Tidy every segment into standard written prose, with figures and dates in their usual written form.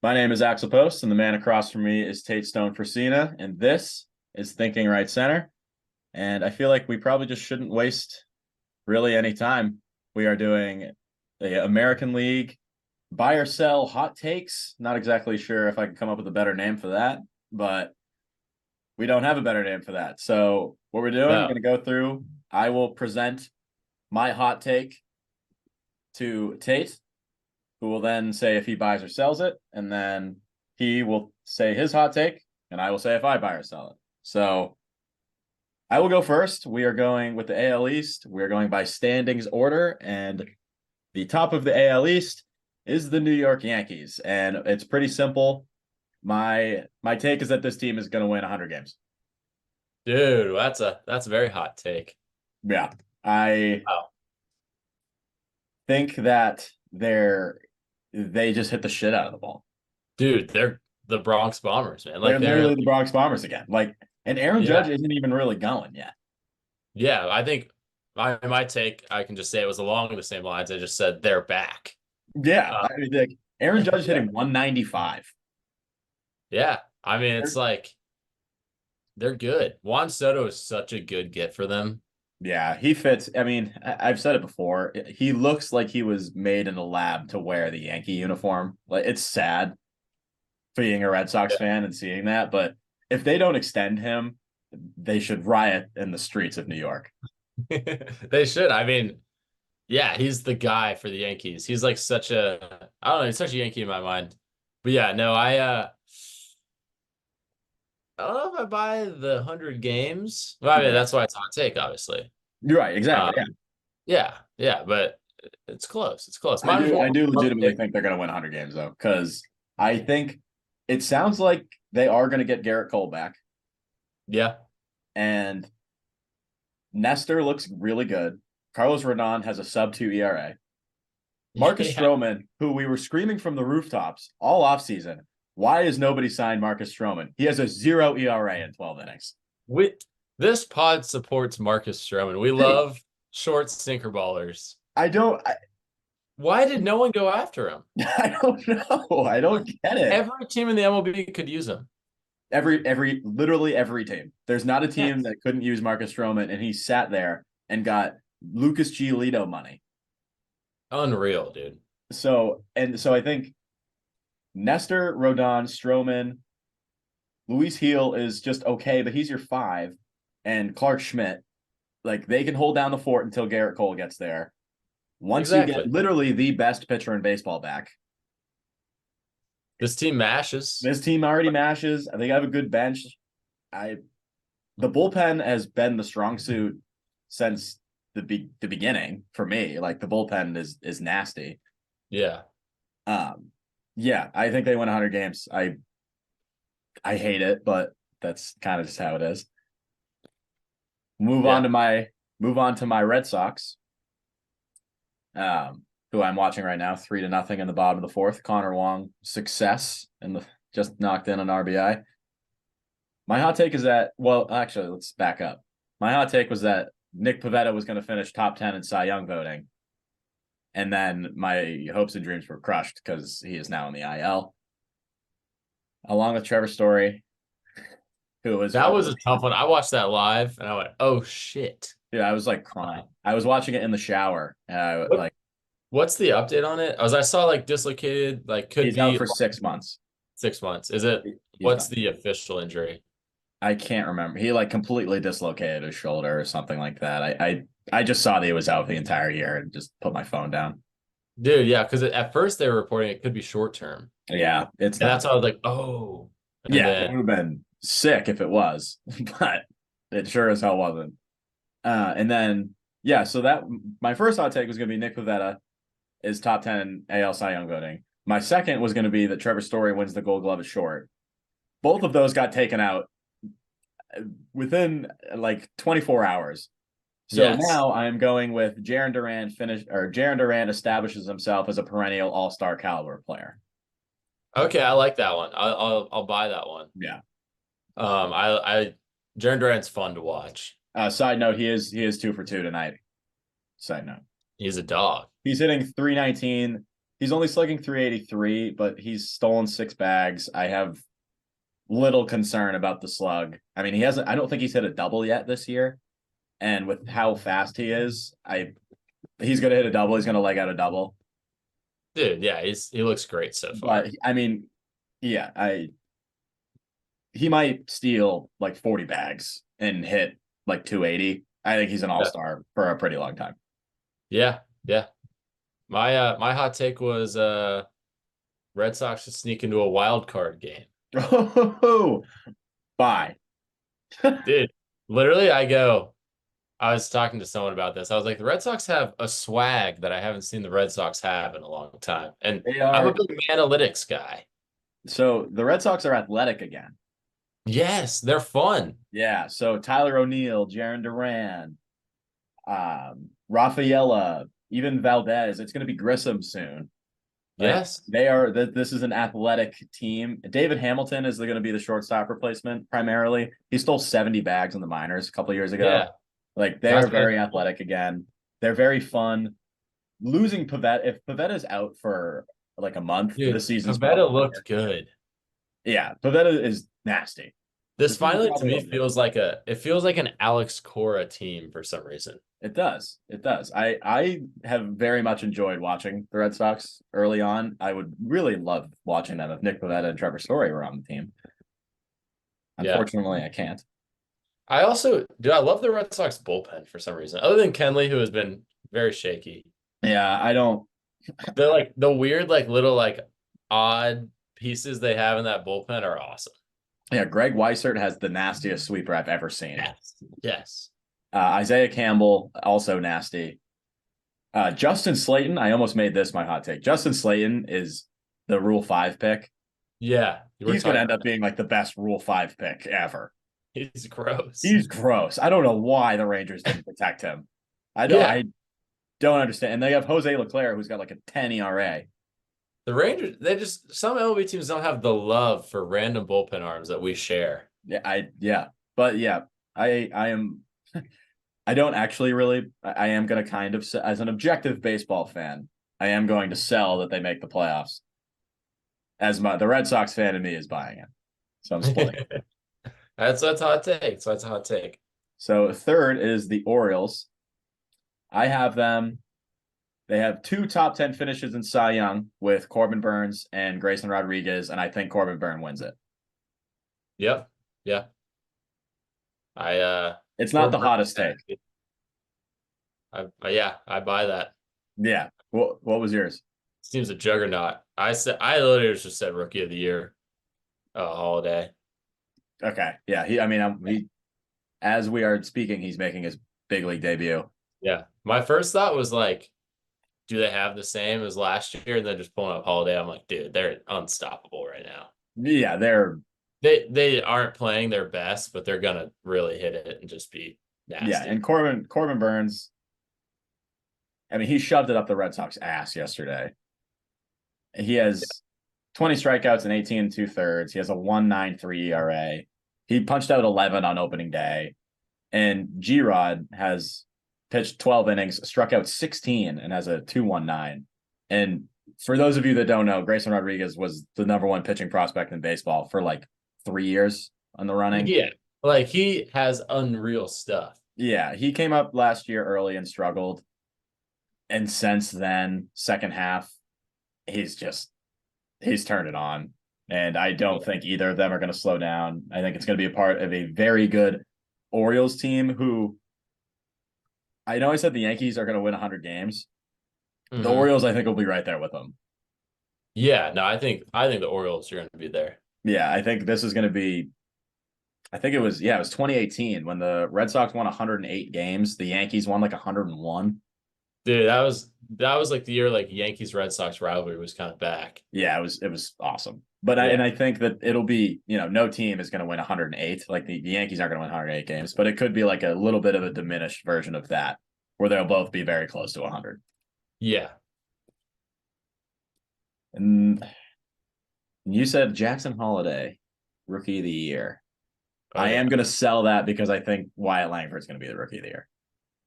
My name is Axel Post, and the man across from me is Tate Stone Frasina, and this is Thinking Right Center. And I feel like we probably just shouldn't waste really any time. We are doing the American League buy or sell hot takes. Not exactly sure if I can come up with a better name for that, but we don't have a better name for that. So what we're doing, we're No. going to go through. I will present my hot take to Tate, who will then say if he buys or sells it, and then he will say his hot take, and I will say if I buy or sell it. So I will go first. We are going with the AL East. We are going by standings order, and the top of the AL East is the New York Yankees, and it's pretty simple. My take is that this team is going to win 100 games. Dude, that's a very hot take. Yeah, I Wow. think that they just hit the shit out of the ball. Dude, they're the Bronx Bombers, man. They're Like they're literally the Bronx Bombers again. And Aaron Judge yeah. isn't even really going yet. Yeah, I think my take, I can just say it was along the same lines. I just said they're back. Yeah, Uh, I mean, like Aaron Judge hitting 195. yeah. I mean, it's like they're good. Juan Soto is such a good get for them. Yeah, he fits. I mean, I've said it before. He looks like he was made in a lab to wear the Yankee uniform. Like it's sad being a Red Sox fan and seeing that, but if they don't extend him, they should riot in the streets of New York. They should. I mean, yeah, he's the guy for the Yankees. He's like I don't know, he's such a Yankee in my mind. But yeah, no, I don't know if I buy the 100 games. Well, I mean, Yeah, that's why it's a hot take, obviously. you're right. Exactly. Yeah, Yeah, but it's close. It's close. I Might as do. well I do love legitimately it. think they're going to win 100 games though, because I think it sounds like they are going to get Garrett Cole back, Yeah. and Nestor looks really good. Carlos Rodon has a sub 2 ERA. Marcus Yeah. Stroman, who we were screaming from the rooftops all offseason, why has nobody signed Marcus Stroman? He has a 0 ERA in 12 innings. We This pod supports Marcus Stroman. We Hey, love short sinker ballers. I don't I, Why did no one go after him? I don't know. I don't get it. Every team in the MLB could use him. Literally every team. There's not a team Yes. that couldn't use Marcus Stroman, and he sat there and got Lucas Giolito money. Unreal, dude. So I think Nestor, Rodon, Stroman, Luis Heel is just okay, but he's your five, and Clark Schmidt, like they can hold down the fort until Garrett Cole gets there. Once you get Exactly. literally the best pitcher in baseball back, This team mashes. this team already mashes. I think I have a good bench. I The bullpen has been the strong suit since the beginning for me. Like the bullpen is nasty. Yeah. Um, yeah, I think they win 100 games. I hate it, but that's kind of just how it is. Move on Yeah. to my move on to my Red Sox. Who I'm watching right now, 3-0 in the bottom of the fourth. Connor Wong success in the just knocked in an RBI. My hot take is that, well, actually, let's back up. My hot take was that Nick Pivetta was going to finish top 10 in Cy Young voting. And then my hopes and dreams were crushed because he is now in the IL. Along with Trevor Story, who was, That was a tough one. I watched that live and I went, "Oh shit." dude, I was like crying. I was watching it in the shower. And I What like, what's the update on it? I saw like dislocated, like could he's out be for 6 months. 6 months. Is it He's what's done. the official injury? I can't remember. He like completely dislocated his shoulder or something like that. I just saw that he was out the entire year and just put my phone down. Dude, yeah, because at first they were reporting it could be short term. Yeah, it's And not. that's how I was like, oh. And Yeah, it then would have been sick if it was, but it sure as hell wasn't. And then yeah, so that my first hot take was going to be Nick Pivetta is top 10 AL Cy Young voting. My second was going to be that Trevor Story wins the Gold Glove at short. Both of those got taken out within like 24 hours. So yes. now I'm going with Jaron Durant establishes himself as a perennial all-star caliber player. Okay, I like that one. I'll buy that one. Yeah. I Jaren Durant's fun to watch. Side note, he is 2 for 2 tonight. Side note. He's a dog. He's hitting 319. He's only slugging 383, but he's stolen 6 bags. I have little concern about the slug. I mean, he hasn't. I don't think he's hit a double yet this year. And with how fast he is, he's gonna hit a double. He's gonna leg out a double. Dude, yeah, he looks great so far. But I mean, yeah, he might steal like 40 bags and hit like 280. I think he's an all-star for a pretty long time. Yeah, yeah. My hot take was Red Sox to sneak into a wild card game. Oh, bye. Dude, literally I was talking to someone about this. I was like, the Red Sox have a swag that I haven't seen the Red Sox have in a long time. And I'm a big analytics guy. So the Red Sox are athletic again. Yes, they're fun. Yeah. So Tyler O'Neill, Jaron Duran, Rafaela, even Valdez. It's going to be Grissom soon. Yes. They are. This is an athletic team. David Hamilton is going to be the shortstop replacement primarily. He stole 70 bags in the minors a couple years ago. Yeah. Like they are very athletic again. They're very fun. Losing Pivetta, if Pavetta's out for like a month, dude, this season's Pivetta looked good. Yeah, Pivetta is nasty. This finally to me feels like an Alex Cora team for some reason. It does. It does. I have very much enjoyed watching the Red Sox early on. I would really love watching them if Nick Pivetta and Trevor Story were on the team. Unfortunately, I can't. I love the Red Sox bullpen for some reason, other than Kenley, who has been very shaky. Yeah, I don't. They're like the weird, like little, like odd pieces they have in that bullpen are awesome. Yeah, Greg Weissert has the nastiest sweeper I've ever seen. Yes. Isaiah Campbell, also nasty. Justin Slayton, I almost made this my hot take. Justin Slayton is the Rule 5 pick. Yeah. He's going to end up being like the best Rule 5 pick ever. He's gross. He's gross. I don't know why the Rangers didn't protect him. I don't understand. And they have Jose Leclerc, who's got like a 10 ERA. The Rangers, some MLB teams don't have the love for random bullpen arms that we share. But I am. I don't actually really. I am going to kind of, as an objective baseball fan, I am going to sell that they make the playoffs. The Red Sox fan in me is buying it, so I'm splitting. That's a hot take. So that's a hot take. So third is the Orioles. I have them. They have 2 top 10 finishes in Cy Young with Corbin Burnes and Grayson Rodriguez, and I think Corbin Burnes wins it. Yep. Yeah. It's not the hottest take. I buy that. Yeah. What was yours? Seems a juggernaut. I literally just said rookie of the year, Holiday. Okay. Yeah. He as we are speaking, he's making his big league debut. Yeah. My first thought was like, do they have the same as last year? And then just pulling up Holiday, I'm like, dude, they're unstoppable right now. Yeah, they aren't playing their best, but they're gonna really hit it and just be nasty. Yeah, and Corbin Burnes, I mean, he shoved it up the Red Sox ass yesterday. He has 20 strikeouts and 18 2/3. He has a 1.93 ERA. He punched out 11 on opening day. And G-Rod has pitched 12 innings, struck out 16, and has a 2.19. And for those of you that don't know, Grayson Rodriguez was the #1 pitching prospect in baseball for like 3 years on the running. Yeah, like he has unreal stuff. Yeah, he came up last year early and struggled. And since then, second half, he's turned it on. And I don't think either of them are going to slow down. I think it's going to be a part of a very good Orioles team who, I know I said the Yankees are going to win 100 games. Mm-hmm. The Orioles, I think, will be right there with them. Yeah, no, I think the Orioles are going to be there. Yeah, I think this is going to be, it was 2018 when the Red Sox won 108 games. The Yankees won like 101. Dude, that was like the year like Yankees Red Sox rivalry was kind of back. Yeah, it was awesome. But I think that it'll be, no team is going to win 108. Like the Yankees aren't going to win 108 games, but it could be like a little bit of a diminished version of that where they'll both be very close to 100. Yeah. And you said Jackson Holiday, rookie of the year. I am going to sell that because I think Wyatt Langford's going to be the rookie of the year.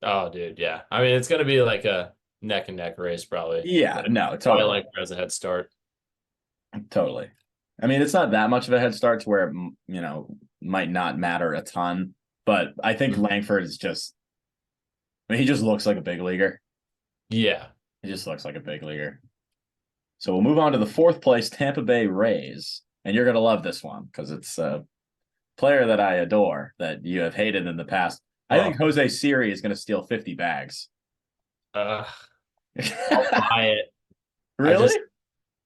Oh, dude, yeah. I mean, it's going to be like neck and neck race probably. Yeah, no, Probably totally, like has a head start. totally. I mean, it's not that much of a head start to where it, might not matter a ton, but I think Mhm. Langford is just. I mean, he just looks like a big leaguer. Yeah. He just looks like a big leaguer. So we'll move on to the fourth place Tampa Bay Rays, and you're gonna love this one because it's a player that I adore that you have hated in the past. I think Oh, Jose Siri is gonna steal 50 bags. uh, I'll buy it. I Really? just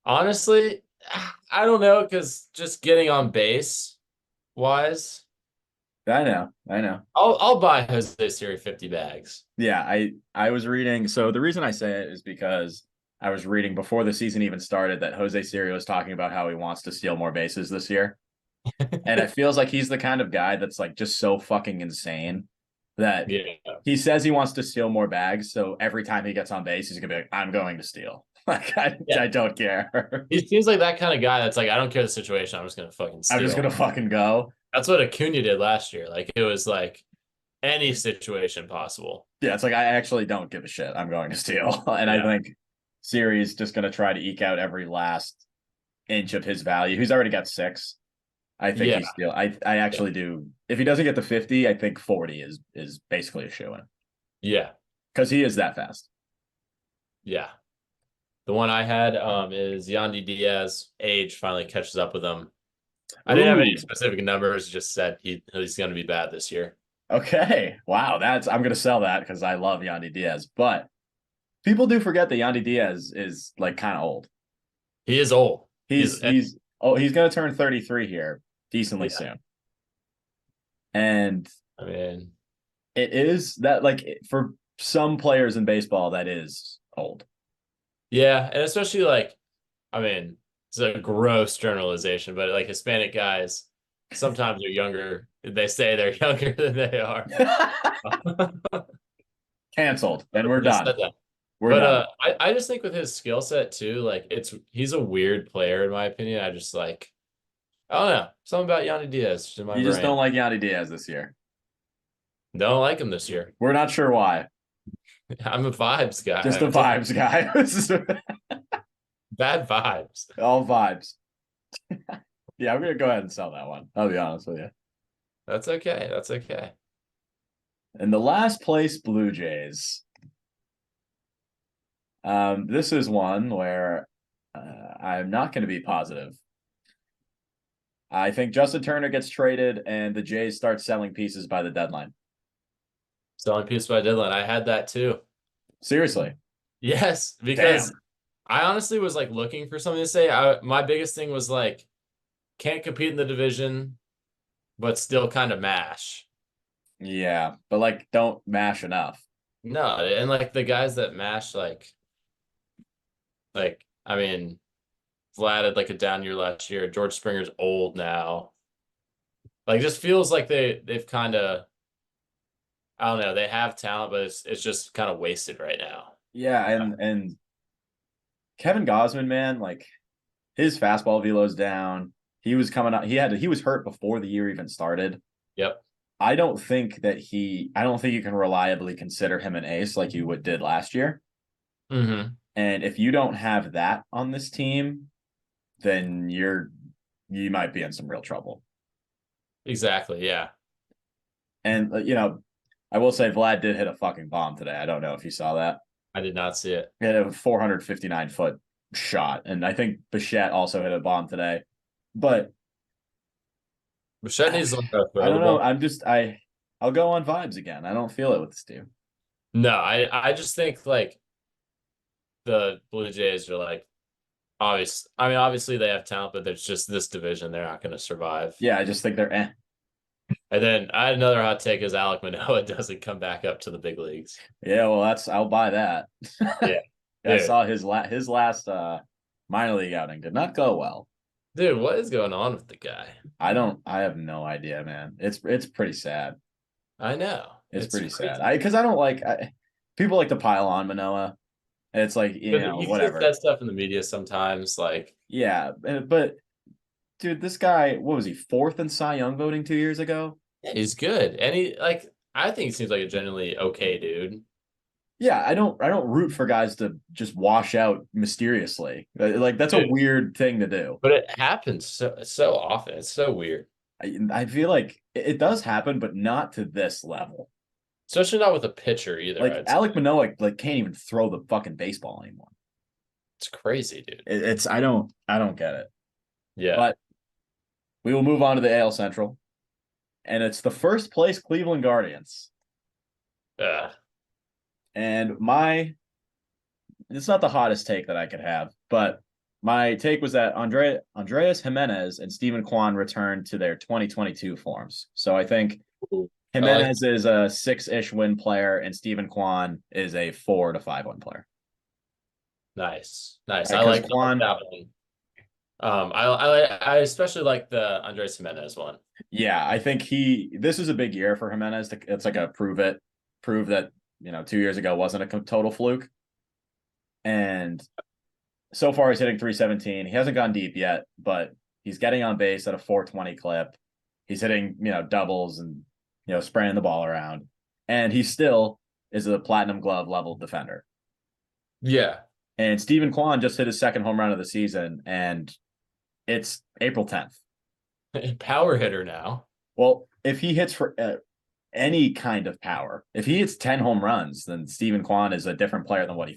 honestly, I don't know because just getting on base wise, I know, I know. I'll buy Jose Siri 50 bags. Yeah, I was reading. So the reason I say it is because I was reading before the season even started that Jose Siri was talking about how he wants to steal more bases this year. And it feels like he's the kind of guy that's like just so fucking insane that Yeah. he says he wants to steal more bags. So every time he gets on base, he's gonna be like, I'm going to steal. Like Yeah. I don't care. He seems like that kind of guy that's like, I don't care the situation. I'm just gonna fucking I'm just steal. gonna fucking go. That's what Acuna did last year. Like it was like any situation possible. Yeah, it's like I actually don't give a shit. I'm going to steal. And I Yeah. think Siri's just gonna try to eke out every last inch of his value. He's already got 6. I think Yeah. he's still. I actually do. If he doesn't get to 50, I think 40 is basically a shoe in Yeah. because he is that fast. Yeah. The one I had is Yandy Diaz. Age finally catches up with him. I didn't have any Ooh. specific numbers, just said he's gonna be bad this year. Okay. Wow. I'm gonna sell that because I love Yandy Diaz. But people do forget that Yandy Diaz is like kind of old. He is old. He's gonna turn 33 here decently Yeah. soon. And I mean, it is that like for some players in baseball, that is old. yeah, and especially like, I mean, it's a gross generalization, but like Hispanic guys sometimes they're younger. They say they're younger than they are. Canceled. And we're They said done. that. We're But done. I just think with his skill set too, like he's a weird player in my opinion. I just like I don't know. Something about Yandy Diaz just in my You just don't brain. like Yandy Diaz this year. Don't like him this year. We're not sure why. I'm a vibes guy. Just the vibes, guy. This is Bad vibes. all vibes. Yeah, I'm gonna go ahead and sell that one. I'll be honest with you. That's okay. That's okay. In the last place, Blue Jays. This is one where I'm not going to be positive. I think Justin Turner gets traded and the Jays start selling pieces by the deadline. Selling piece by deadline. I had that too. Seriously. Yes, because Damn. I honestly was like looking for something to say. My biggest thing was like can't compete in the division, but still kind of mash. Yeah, but like don't mash enough. No, and like the guys that mash, like I mean, Vlad had like a down year last year. George Springer's old now. Like just feels like they've kind of I don't know, they have talent, but it's just kind of wasted right now. Yeah, and Kevin Gosman, man, like his fastball velo's down. He was coming out. He was hurt before the year even started. Yep. I don't think you can reliably consider him an ace like you did last year. Mm-hmm. And if you don't have that on this team, then you might be in some real trouble. Exactly. Yeah. And I will say Vlad did hit a fucking bomb today. I don't know if you saw that. I did not see it. He had a 459-foot shot, and I think Bichette also hit a bomb today. But Bichette needs to I throw the don't know. ball. I'll go on vibes again. I don't feel it with this team. No, I just think like the Blue Jays are like obviously they have talent, but there's just this division they're not going to survive. Yeah, I just think they're eh. And then I had another hot take is Alek Manoah doesn't come back up to the big leagues. Yeah, well, I'll buy that. Yeah. I Dude. saw his last minor league outing did not go well. Dude, what is going on with the guy? I have no idea, man. It's pretty sad. I know. It's pretty crazy. sad. Because I don't like people like to pile on Manoah. And it's like, You whatever. see that stuff in the media sometimes, like Yeah, but dude, this guy, what was he, 4th in Cy Young voting 2 years ago? he's good. And he like I think he seems like a genuinely okay dude. Yeah, I don't root for guys to just wash out mysteriously. Like that's a Dude, weird thing to do. but it happens so often. It's so weird. I feel like it does happen, but not to this level. Especially not with a pitcher either, Like I'd say. Alek Manoah like can't even throw the fucking baseball anymore. It's crazy, dude. It's I don't get it. Yeah. But we will move on to the AL Central, and it's the first place Cleveland Guardians. Uh, And it's not the hottest take that I could have, but my take was that Andreas Jimenez and Stephen Kwan returned to their 2022 forms. So I think I like Jimenez is a 6-ish win player, and Stephen Kwan is a 4 to 5 win player. nice. Nice. Right, I because like Kwan, that one. I especially like the Andres Jimenez one. yeah, I think this is a big year for Jimenez. It's like a prove that 2 years ago wasn't a total fluke. And so far he's hitting 317. He hasn't gone deep yet, but he's getting on base at a 420 clip. He's hitting, doubles and, spraying the ball around. And he still is a platinum glove level defender. Yeah. And Stephen Kwan just hit his second home run of the season, and it's April 10th. Power hitter now. Well, if he hits for any kind of power, if he hits 10 home runs, then Stephen Kwan is a different player than what we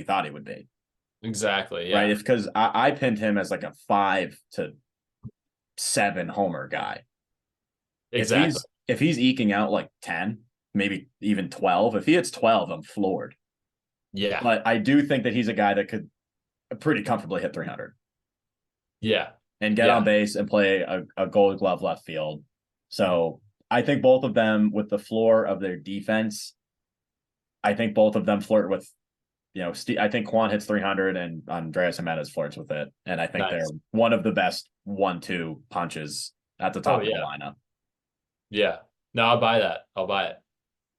thought he would be. Exactly. Yeah. Right. It's because I pinned him as like a 5 to 7 homer guy. Exactly. If he's eking out like 10, maybe even 12, if he hits 12, I'm floored. Yeah. But I do think that he's a guy that could pretty comfortably hit 300. Yeah. And get on base and play a Gold Glove left field. So I think both of them, with the floor of their defense, I think both of them flirt with, I think Kwan hits 300 and Andreas Jimenez flirts with it. And I think they're one of the best 1-2 punches at the top of the lineup. Yeah. No, I'll buy that. I'll buy it.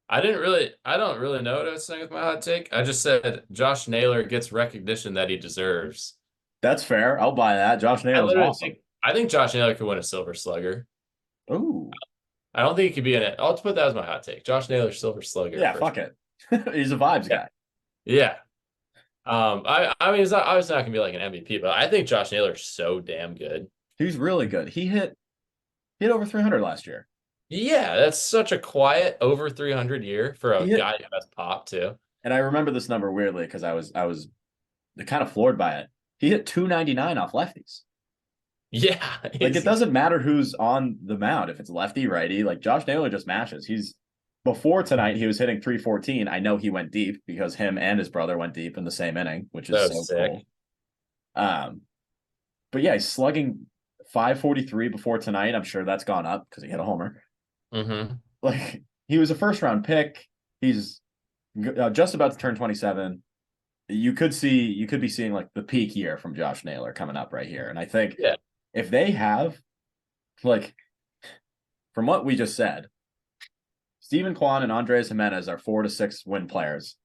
I don't really know what I was saying with my hot take. I just said Josh Naylor gets recognition that he deserves. That's fair. I'll buy that. Josh Naylor's awesome. I think Josh Naylor could win a Silver Slugger. Ooh. I don't think he could be in it. I'll put that as my hot take. Josh Naylor, Silver Slugger. Yeah, fuck it. He's a vibes guy. Yeah. I mean, it's not obviously not gonna be like an MVP, but I think Josh Naylor's so damn good. He's really good. He hit over 300 last year. Yeah, that's such a quiet over 300 year for a guy who has pop too. And I remember this number weirdly because I was kind of floored by it. He hit 299 off lefties. Yeah. Like it doesn't matter who's on the mound. If it's lefty, righty, like Josh Naylor just mashes. Before tonight, he was hitting 314. I know he went deep because him and his brother went deep in the same inning, which is so sick. cool. But yeah, he's slugging 543 before tonight. I'm sure that's gone up because he hit a homer. Mm-hmm. Like he was a first round pick. He's just about to turn 27. You could be seeing like the peak year from Josh Naylor coming up right here. And I think if they have, like, from what we just said, Stephen Kwan and Andres Jimenez are 4 to 6 win players.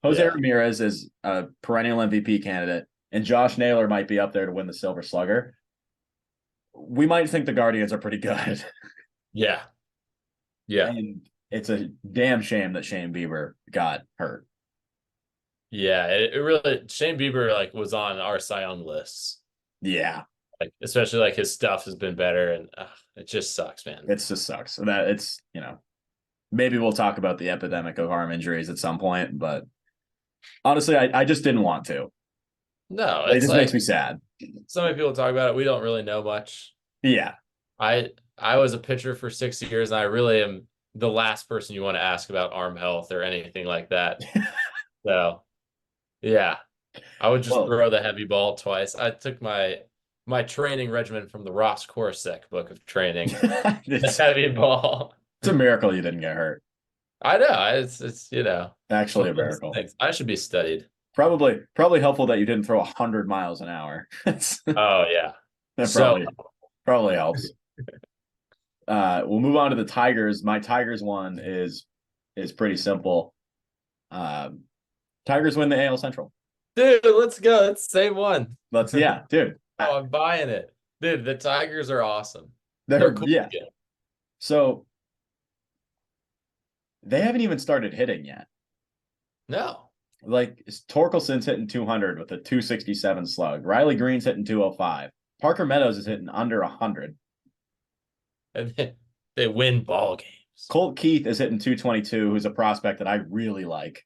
Jose Ramirez is a perennial MVP candidate, and Josh Naylor might be up there to win the Silver Slugger. We might think the Guardians are pretty good. Yeah. Yeah. And it's a damn shame that Shane Bieber got hurt. Yeah, it really Shane Bieber like was on our Cy Young lists. Yeah. Like especially like his stuff has been better, and it just sucks, man. It just sucks. That it's, maybe we'll talk about the epidemic of arm injuries at some point, but honestly, I just didn't want to. No, it just makes me sad. So many people talk about it. We don't really know much. Yeah. I was a pitcher for 6 years, and I really am the last person you want to ask about arm health or anything like that. So, yeah, I would just throw the heavy ball twice. I took my training regimen from the Ross Korsek book of training. The heavy ball. It's a miracle you didn't get hurt. I know. It's actually a miracle. I should be studied. Probably helpful that you didn't throw 100 miles an hour. Oh yeah. That probably helps. We'll move on to the Tigers. My Tigers one is pretty simple. Tigers win the AL Central. Dude, let's go. It's the same one. Dude. Oh, I'm buying it. Dude, the Tigers are awesome. They're cool. Yeah. So they haven't even started hitting yet. No. Like Torkelson's hitting 200 with a 267 slug. Riley Green's hitting 205. Parker Meadows is hitting under 100. And they win ball games. Colt Keith is hitting 222, who's a prospect that I really like.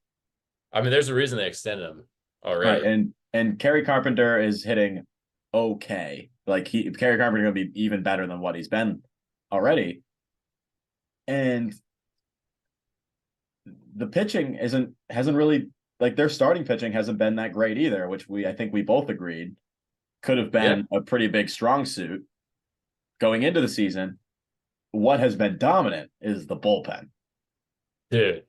I mean, there's a reason they extended him already. Right, and Kerry Carpenter is hitting okay. Like Kerry Carpenter gonna be even better than what he's been already. And the pitching hasn't really, like, their starting pitching hasn't been that great either, which I think we both agreed could have been a pretty big strong suit going into the season. What has been dominant is the bullpen. Dude,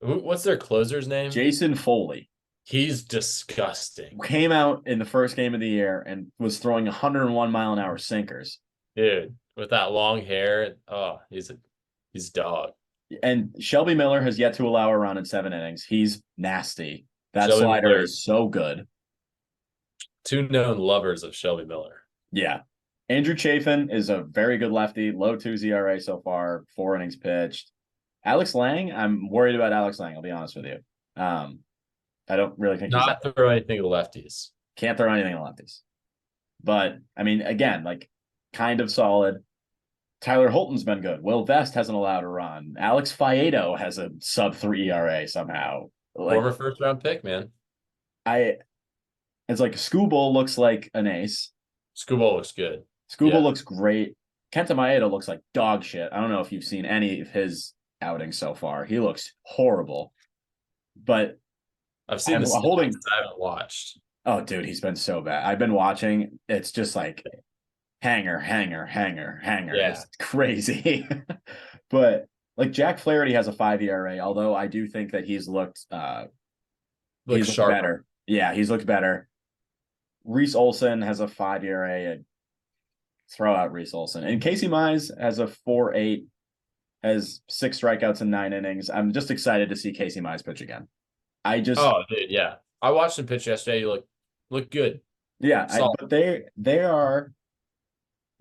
what's their closer's name? Jason Foley. He's disgusting. Came out in the first game of the year and was throwing 101-mile-an-hour sinkers. Dude, with that long hair. Oh, he's dog. And Shelby Miller has yet to allow a run in 7 innings. He's nasty. That Shelby slider Miller. is so good. 2 known lovers of Shelby Miller. Yeah. Andrew Chafin is a very good lefty, low 2 ERA so far, 4 innings pitched. Alex Lang, I'm worried about Alex Lang, I'll be honest with you. I don't really think Not throw anything to lefties. Can't throw anything to lefties. But, I mean, again, like, kind of solid. Tyler Holton's been good. Will Vest hasn't allowed a run. Alex Faedo has a sub-3 ERA somehow. Like, Former first-round pick, man. It's like Skubal looks like an ace. Skubal looks good. Skubal looks great. Kenta Maeda looks like dog shit. I don't know if you've seen any of his outings so far. He looks horrible. But I've seen the holding. I haven't watched. Oh, dude, he's been so bad. I've been watching. It's just like hanger. Yeah. It's crazy. But like Jack Flaherty has a 5 ERA, although I do think that he's looked better. Yeah, he's looked better. Reese Olson has a 5 ERA. Throw out Reese Olson. And Casey Mize has a 4.8, has 6 strikeouts in 9 innings. I'm just excited to see Casey Mize pitch again. Oh, dude, yeah. I watched him pitch yesterday. He looked good. Yeah, but they are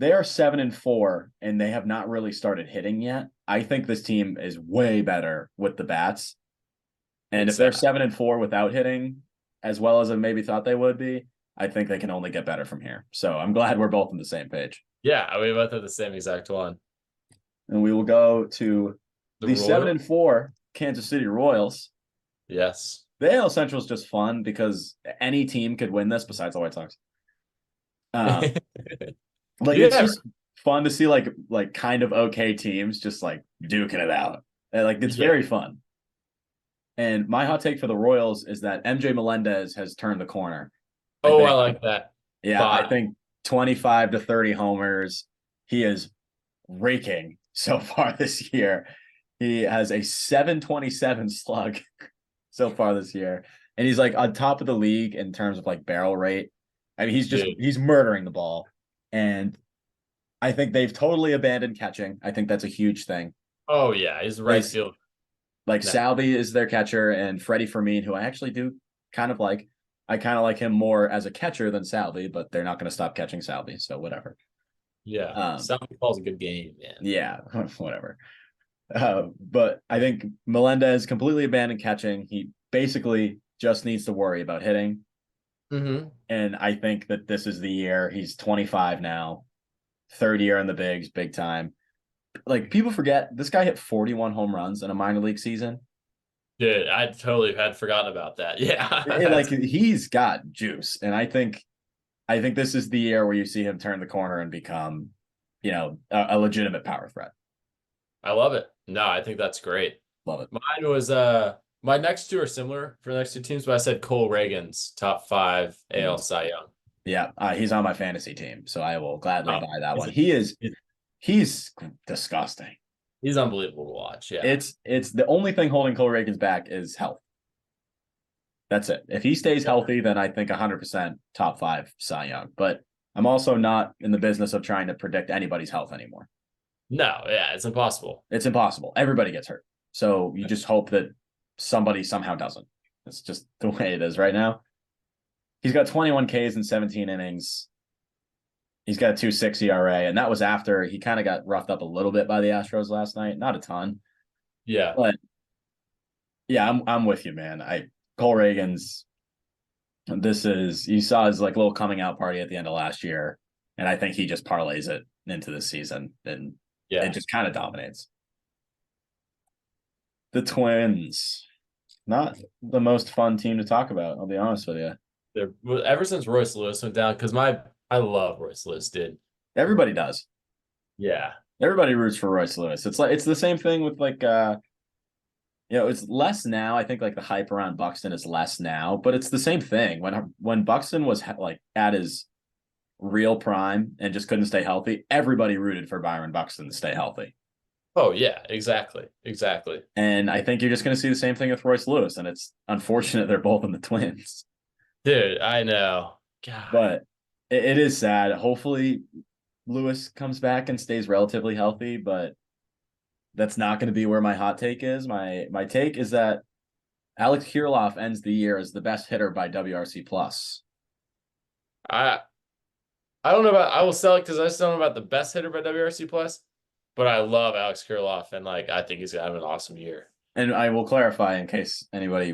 7-4, and they have not really started hitting yet. I think this team is way better with the bats. And if they're 7-4 without hitting as well as I maybe thought they would be, I think they can only get better from here. So I'm glad we're both on the same page. Yeah, we both have the same exact one. And we will go to the 7-4 Kansas City Royals. Yes. The AL Central is just fun because any team could win this besides the White Sox. It's just fun to see like kind of okay teams just like duking it out. Like it's very fun. And my hot take for the Royals is that MJ Melendez has turned the corner. I like that. Yeah, I think 25 to 30 homers. He is raking so far this year. He has a 727 slug so far this year. And he's like on top of the league in terms of like barrel rate. I mean, he's murdering the ball. And I think they've totally abandoned catching. I think that's a huge thing. Oh, yeah. He's right field. Like Salvi is their catcher, and Freddie Fermin, who I actually do kind of like. I kind of like him more as a catcher than Salvi, but they're not going to stop catching Salvi, so whatever. Yeah, Salvi calls a good game, man. Yeah, whatever. But I think Melendez completely abandoned catching. He basically just needs to worry about hitting. Mm-hmm. And I think that this is the year. He's 25 now, third year in the bigs, big time. Like, people forget, this guy hit 41 home runs in a minor league season. Dude, I totally had forgotten about that. Yeah. Like, he's got juice. And I think this is the year where you see him turn the corner and become, a legitimate power threat. I love it. No, I think that's great. Love it. Mine was my next two are similar for the next two teams, but I said Cole Reagan's top 5 AL Cy Young. Yeah, he's on my fantasy team, so I will gladly buy that one. He's disgusting. He's unbelievable to watch. Yeah. It's the only thing holding Cole Reagan's back is health. That's it. If he stays healthy, then I think 100% top 5 Cy Young. But I'm also not in the business of trying to predict anybody's health anymore. No, yeah, it's impossible. It's impossible. Everybody gets hurt. So you just hope that somebody somehow doesn't. It's just the way it is right now. He's got 21 Ks in 17 innings. He's got a 2.6 ERA, and that was after he kind of got roughed up a little bit by the Astros last night. Not a ton. Yeah. But, Yeah, I'm with you, man. Cole Reagan's you saw his like little coming out party at the end of last year, and I think he just parlays it into this season and it Yeah. just kind of dominates. The Twins, not the most fun team to talk about, I'll be honest with you. Ever since Royce Lewis went down, because I love Royce Lewis, dude. Everybody does. Yeah. Everybody roots for Royce Lewis. It's like it's the same thing with like it's less now. I think like the hype around Buxton is less now, but it's the same thing. When Buxton was like at his real prime and just couldn't stay healthy, everybody rooted for Byron Buxton to stay healthy. Oh yeah, exactly. Exactly. And I think you're just going to see the same thing with Royce Lewis, and it's unfortunate they're both in the Twins. Dude, I know. God. But it is sad. Hopefully Lewis comes back and stays relatively healthy, but that's not going to be where my hot take is. My take is that Alex Kirilloff ends the year as the best hitter by WRC plus. I I don't know about I will sell it because I still don't know about the best hitter by WRC plus, but I love Alex Kirilloff and like I think he's gonna have an awesome year. And I will clarify in case anybody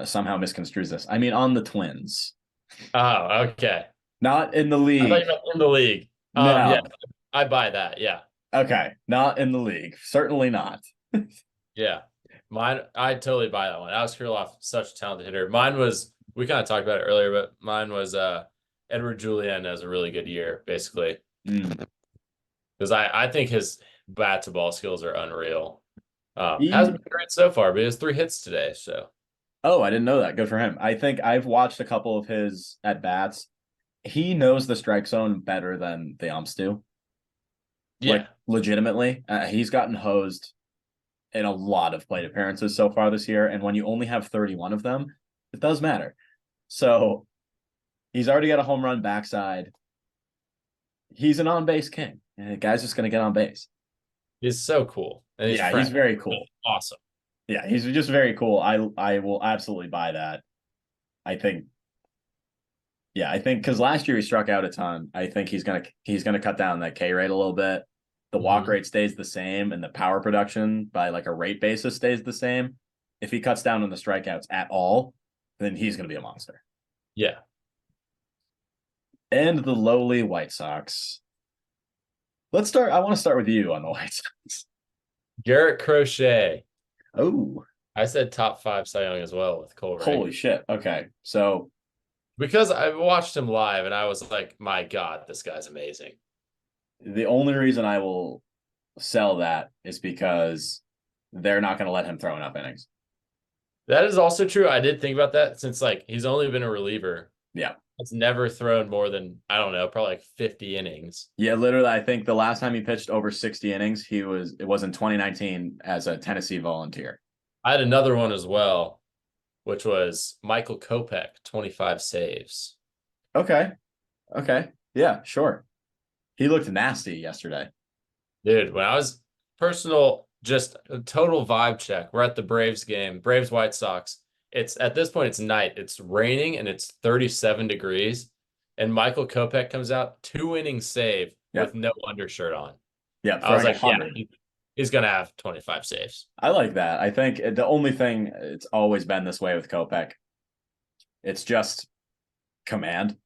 somehow misconstrues this. I mean on the Twins, Oh, okay. not in the I thought league. you meant in the league. No. Yeah, I buy that. Yeah. Okay, not in the league. Certainly not. Yeah. Mine, I totally buy that one. Alex Kirilloff, such a talented hitter. Mine was, we kind of talked about it earlier, but mine was Edward Julian has a really good year, basically. Mm. Because I think his bat to ball skills are unreal. He- Hasn't been great so far, but he has 3 hits today. So Oh, I didn't know that. Good for him. I think I've watched a couple of his at bats. He knows the strike zone better than the umps do. yeah. Like legitimately, he's gotten hosed in a lot of plate appearances so far this year, and when you only have 31 of them, it does matter. So he's already got a home run backside. He's an on base king. And the guy's just going to get on base. He's so cool. And he's He's very cool. Awesome. Yeah, he's just very cool. I will absolutely buy that. I think because last year he struck out a ton. I think he's gonna cut down that K rate a little bit. The walk rate stays the same, and the power production by like a rate basis stays the same. If he cuts down on the strikeouts at all, then he's gonna be a monster. Yeah. And the lowly White Sox. Let's start. I want to start with you on the White Sox. Garrett Crochet. Oh, I said top 5 Cy Young as well with Cole Reagan. holy shit. Okay. So because I watched him live and I was like, my God, this guy's amazing. the only reason I will sell that is because they're not going to let him throw enough innings. That is also true. I did think about that since like he's only been a reliever. Yeah. It's never thrown more than, I don't know, probably like 50 innings. Yeah, literally, I think the last time he pitched over 60 innings, it was in 2019 as a Tennessee Volunteer. I had another one as well, which was Michael Kopech, 25 saves. Okay. Yeah, sure. He looked nasty yesterday. Dude, when I was just a total vibe check. We're at the Braves game, Braves White Sox. It's at this point, it's night. It's raining and it's 37 degrees. And Michael Kopech comes out 2 inning save with no undershirt on. Yeah, I was like, he's gonna have 25 saves. I like that. I think the only thing it's always been this way with Kopech. It's just command.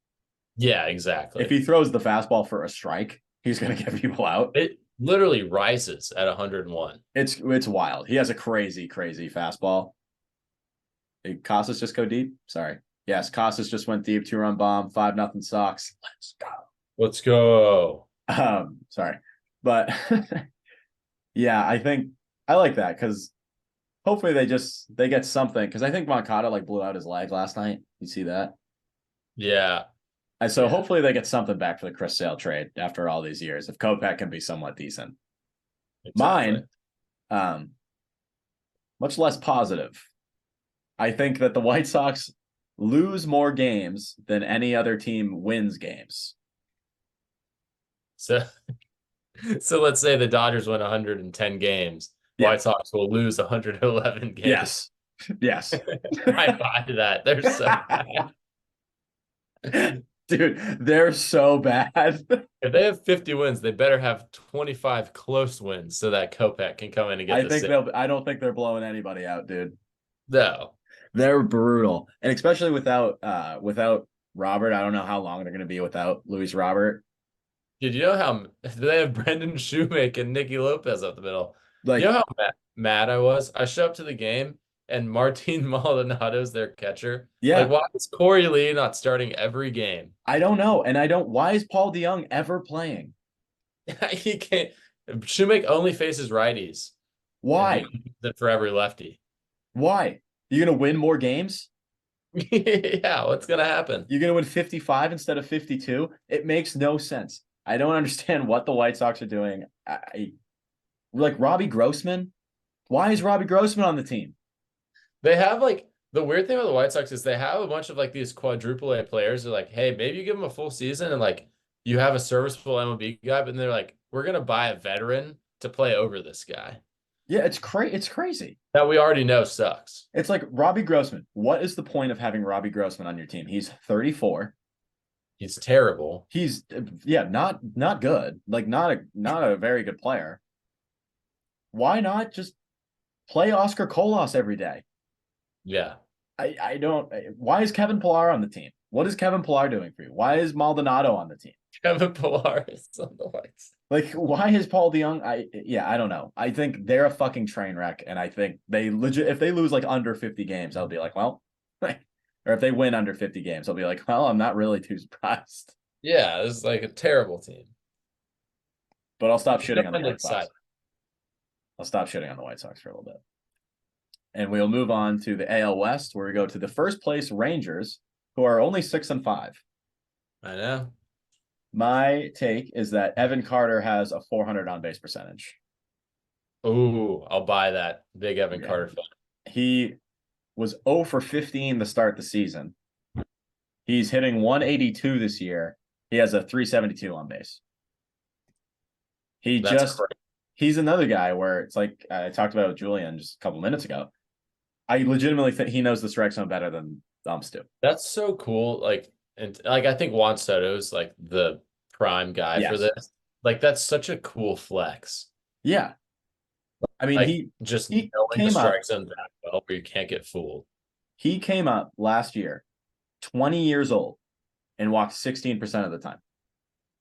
Yeah, exactly. If he throws the fastball for a strike, he's going to get people out. It literally rises at 101. It's wild. He has a crazy fastball. Did Casas just go deep? Sorry. Yes, Casas just went deep, 2-run bomb, 5-0 Sox. Let's go. Let's go. Sorry. But yeah, I think I like that because hopefully they get something. Because I think Moncada like blew out his leg last night. You see that? Yeah. And so hopefully they get something back for the Chris Sale trade after all these years. If Kopech can be somewhat decent. Exactly. Mine, much less positive. I think that the White Sox lose more games than any other team wins games. So let's say the Dodgers win 110 games. White Sox will lose 111 games. Yes. I buy that. They're so bad. Dude, they're so bad. If they have 50 wins, they better have 25 close wins so that Kopech can come in and get I the think save. I don't think they're blowing anybody out, dude. No. They're brutal. And especially without Robert, I don't know how long they're gonna be without Luis Robert. Did you know how they have Brendan Shoemaker and Nicky Lopez up the middle? You Like, know how mad I was? I show up to the game and Martin Maldonado's their catcher. Like, yeah, why is Corey Lee not starting every game? I don't know. And I don't why is Paul DeYoung ever playing? He can't. Shoemaker only faces righties, and he Why? uses it for every lefty. Why? You're gonna win more games? Yeah, what's gonna happen? You're gonna win 55 instead of 52? It makes no sense. I don't understand what the White Sox are doing. Like Robbie Grossman. Why is Robbie Grossman on the team? They have like the weird thing about the White Sox is they have a bunch of like these quadruple A players. They're like, hey, maybe you give them a full season and like you have a serviceable MLB guy, but then they're like, we're gonna buy a veteran to play over this guy Yeah, it's crazy. that we already know sucks. It's like Robbie Grossman. What is the point of having Robbie Grossman on your team? He's 34. He's terrible. He's not good. Like not a very good player. Why not just play Oscar Colas every day? Yeah. I don't. Why is Kevin Pillar on the team? What is Kevin Pillar doing for you? Why is Maldonado on the team? Kevin Pillar is on the White Sox. Like, why is Paul DeYoung? I don't know. I think they're a fucking train wreck, and I think they legit. If they lose like under 50 games, I'll be like, well, or if they win under 50 games, I'll be like, well, I'm not really too surprised. Yeah, this is like a terrible team. But I'll stop shitting on the White Sox. Excited. I'll stop shitting on the White Sox for a little bit. And we'll move on to the AL West, where we go to the first place Rangers, who are only 6-5. I know. My take is that Evan Carter has a 400 on base percentage. Ooh, I'll buy that. Big Evan Carter fan. He was 0 for 15 to start the season. He's hitting 182 this year. He has a 372 on base. He's another guy where it's like I talked about with Julian just a couple minutes ago. I legitimately think he knows the strike zone better than Umps do. That's so cool. Like, and like I think Juan Soto's like the prime guy for this. Like, that's such a cool flex. Yeah. I mean, like, he knowing the strike zone that well where you can't get fooled. He came up last year, 20 years old, and walked 16% of the time.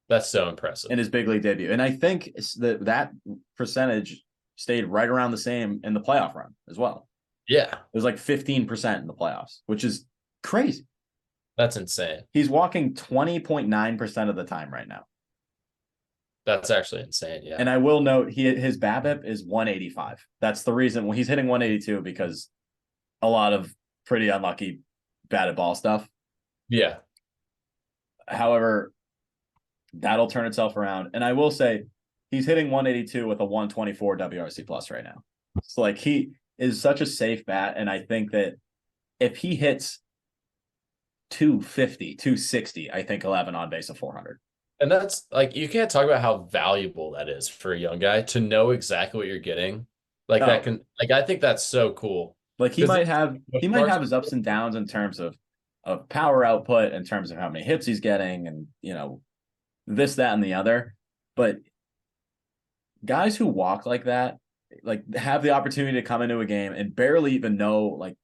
That's so impressive. In his big league debut. And I think that percentage stayed right around the same in the playoff run as well. Yeah. It was like 15% in the playoffs, which is crazy. That's insane. He's walking 20.9% of the time right now. That's actually insane, yeah. And I will note his BABIP is 185. That's the reason he's hitting 182 because a lot of pretty unlucky batted ball stuff. Yeah. However, that'll turn itself around. And I will say he's hitting 182 with a 124 WRC plus right now. So like he is such a safe bat. And I think that if he hits 250, 260, I think he'll have an on base of 400. And that's like, you can't talk about how valuable that is for a young guy to know exactly what you're getting. Like that can, like, I think that's so cool. Like he might have his ups and downs in terms of power output, in terms of how many hits he's getting, and this, that, and the other. But guys who walk like that, like have the opportunity to come into a game and barely even know, like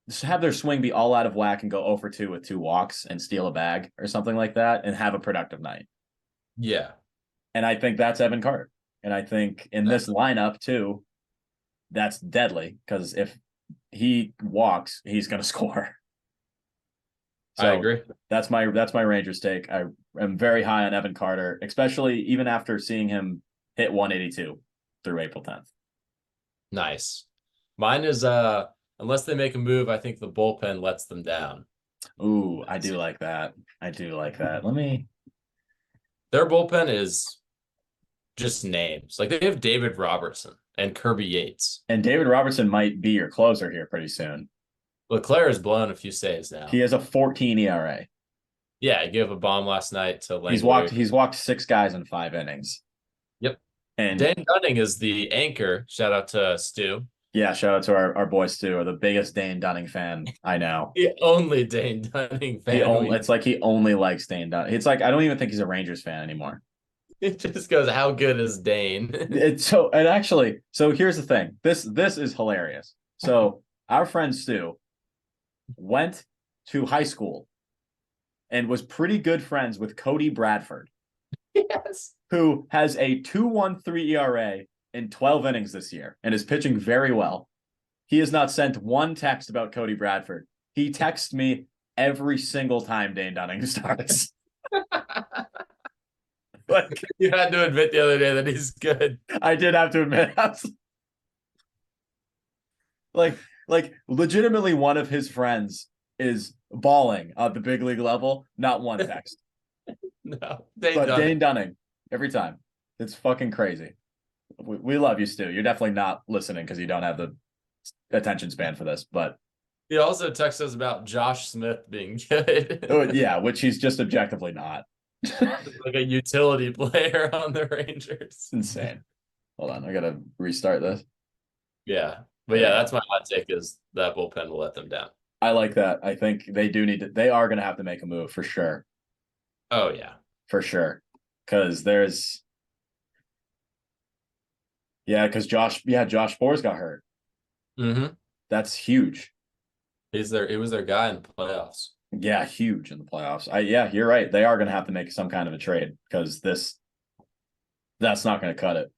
just have their swing be all out of whack and go 0 for 2 with 2 walks and steal a bag or something like that and have a productive night. Yeah. And I think that's Evan Carter. And I think in this lineup too, that's deadly because if he walks, he's going to score. So I agree. That's my Rangers take. I am very high on Evan Carter, especially even after seeing him hit 182 through April 10th. Nice. Mine is unless they make a move, I think the bullpen lets them down. Ooh, I do like that. Their bullpen is just names. Like they have David Robertson and Kirby Yates. And David Robertson might be your closer here pretty soon. Leclerc has blown a few saves now. He has a 14 ERA. Yeah, he gave a bomb last night to Langley. He's walked 6 guys in 5 innings. Yep. And Dan Dunning is the anchor. Shout out to Stu. Yeah, shout out to our boy Stu, the biggest Dane Dunning fan I know. The only Dane Dunning fan we know. It's like he only likes Dane Dunning. It's like I don't even think he's a Rangers fan anymore. It just goes, how good is Dane? And actually, so here's the thing. This is hilarious. So our friend Stu went to high school and was pretty good friends with Cody Bradford, Yes. who has a 2.13 ERA in 12 innings this year and is pitching very well. He has not sent one text about Cody Bradford. He texts me every single time Dane Dunning starts. Like, you had to admit the other day that he's good. I did have to admit, like legitimately one of his friends is balling at the big league level, not one text. No, Dane Dunning every time. It's fucking crazy. We love you, Stu. You're definitely not listening because you don't have the attention span for this, but he also texts us about Josh Smith being good. yeah, which he's just objectively not. Like a utility player on the Rangers. It's insane. Hold on, I gotta restart this. Yeah. But yeah, that's my hot take is that bullpen will let them down. I like that. I think they do need to, they are gonna have to make a move for sure. Oh yeah. For sure. Because there's because Josh Forrest got hurt. Mm-hmm. That's huge. He was their guy in the playoffs. Yeah, huge in the playoffs. You're right. They are going to have to make some kind of a trade because that's not going to cut it.